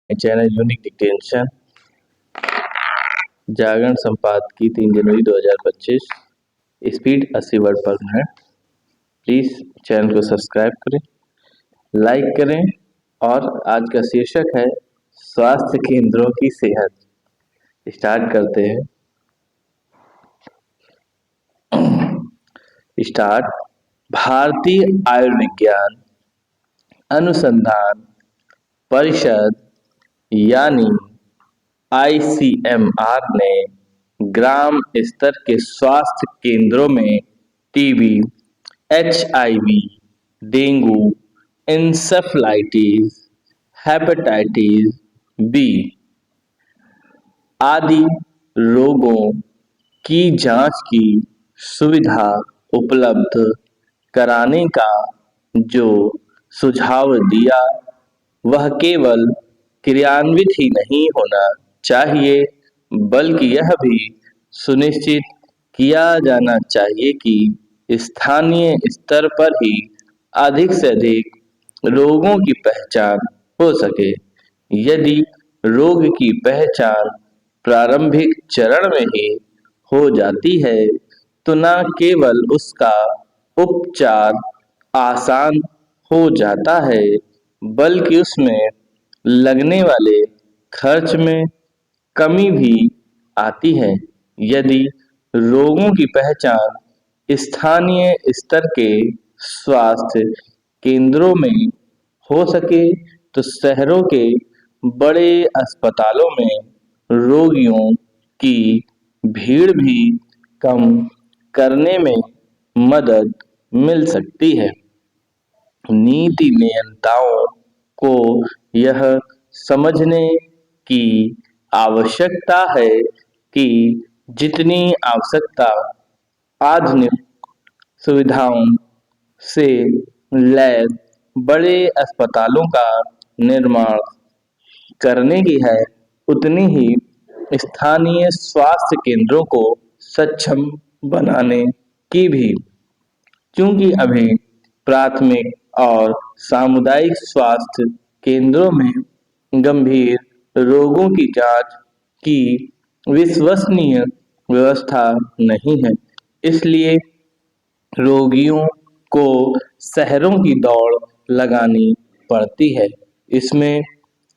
Channel unique dictation जागरण संपादकीय 3 जनवरी 2025। Speed 80 word पर minute. Please channel को सब्सक्राइब करें, लाइक करें। और आज का शीर्षक है स्वास्थ्य केंद्रों की सेहत। स्टार्ट करते हैं। स्टार्ट। भारतीय आयुर्विज्ञान अनुसंधान परिषद यानी ICMR ने ग्राम स्तर के स्वास्थ्य केंद्रों में TB, HIV, dengue, encephalitis, hepatitis B आदि रोगों की जांच की सुविधा उपलब्ध कराने का जो सुझाव दिया वह केवल क्रियान्वित ही नहीं होना चाहिए, बल्कि यह भी सुनिश्चित किया जाना चाहिए कि स्थानीय स्तर पर ही अधिक से अधिक रोगों की पहचान हो सके। यदि रोग की पहचान प्रारंभिक चरण में ही हो जाती है तो न केवल उसका उपचार आसान हो जाता है, बल्कि उसमें लगने वाले खर्च में कमी भी आती है। यदि रोगों की पहचान स्थानीय स्तर के स्वास्थ्य केंद्रों में हो सके तो शहरों के बड़े अस्पतालों में रोगियों की भीड़ भी कम करने में मदद मिल सकती है। नीति नियंताओं को यह समझने की आवश्यकता है कि जितनी आवश्यकता आधुनिक सुविधाओं से लैस बड़े अस्पतालों का निर्माण करने की है, उतनी ही स्थानीय स्वास्थ्य केंद्रों को सक्षम बनाने की भी। क्योंकि अभी प्राथमिक और सामुदायिक स्वास्थ्य केंद्रों में गंभीर रोगों की जांच की विश्वसनीय व्यवस्था नहीं है, इसलिए रोगियों को शहरों की दौड़ लगानी पड़ती है। इसमें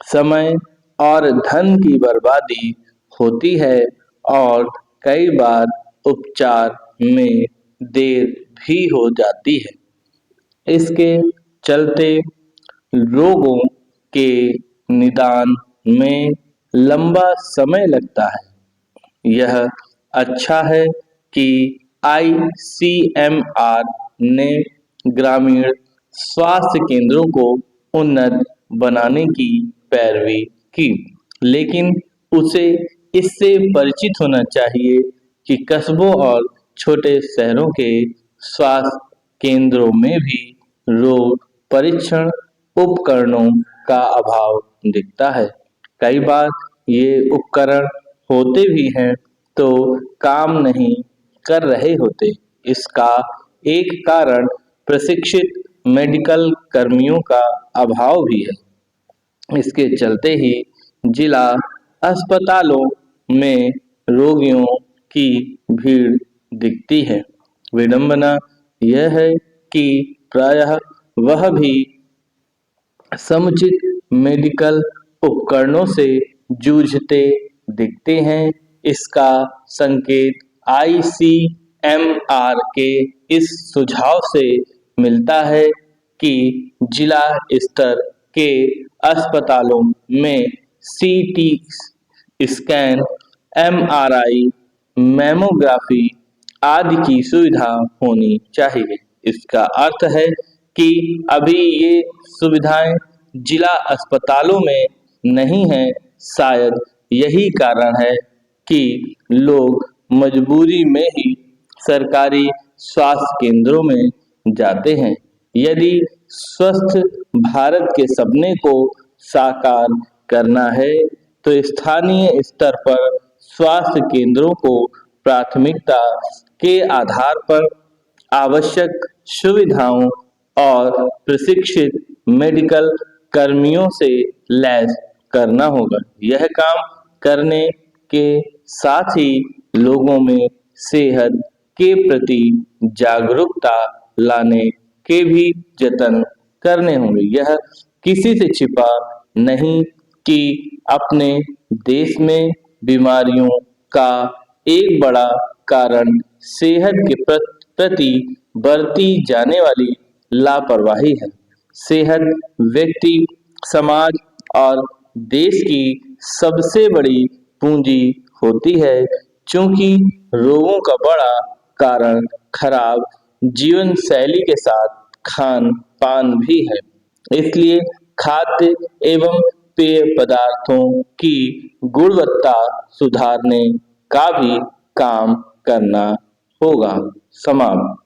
समय और धन की बर्बादी होती है और कई बार उपचार में देर भी हो जाती है। इसके चलते रोगों के निदान में लंबा समय लगता है। यह अच्छा है कि ICMR ने ग्रामीण स्वास्थ्य केंद्रों को उन्नत बनाने की पैरवी की, लेकिन उसे इससे परिचित होना चाहिए कि कस्बों और छोटे शहरों के स्वास्थ्य केंद्रों में भी रोग परीक्षण उपकरणों का अभाव दिखता है। कई बार ये उपकरण होते भी हैं तो काम नहीं कर रहे होते। इसका एक कारण प्रशिक्षित मेडिकल कर्मियों का अभाव भी है। इसके चलते ही जिला अस्पतालों में रोगियों की भीड़ दिखती है। विडंबना यह है कि प्रायः वह भी समुचित मेडिकल उपकरणों से जूझते दिखते हैं। इसका संकेत ICMR के इस सुझाव से मिलता है कि जिला स्तर के अस्पतालों में CT स्कैन, MRI, मैमोग्राफी आदि की सुविधा होनी चाहिए। इसका अर्थ है कि अभी ये सुविधाएं जिला अस्पतालों में नहीं है। शायद यही कारण है कि लोग मजबूरी में ही सरकारी स्वास्थ्य केंद्रों में जाते हैं। यदि स्वस्थ भारत के सपने को साकार करना है तो स्थानीय स्तर पर स्वास्थ्य केंद्रों को प्राथमिकता के आधार पर आवश्यक सुविधाओं और प्रशिक्षित मेडिकल कर्मियों से लैस करना होगा। यह काम करने के साथ ही लोगों में सेहत के प्रति जागरूकता लाने के भी जतन करने होंगे। यह किसी से छिपा नहीं कि अपने देश में बीमारियों का एक बड़ा कारण सेहत के प्रति बरती जाने वाली लापरवाही है। सेहत व्यक्ति, समाज और देश की सबसे बड़ी पूंजी होती है। चूंकि रोगों का बड़ा कारण खराब जीवन शैली के साथ खान पान भी है, इसलिए खाद्य एवं पेय पदार्थों की गुणवत्ता सुधारने का भी काम करना होगा। समाप्त।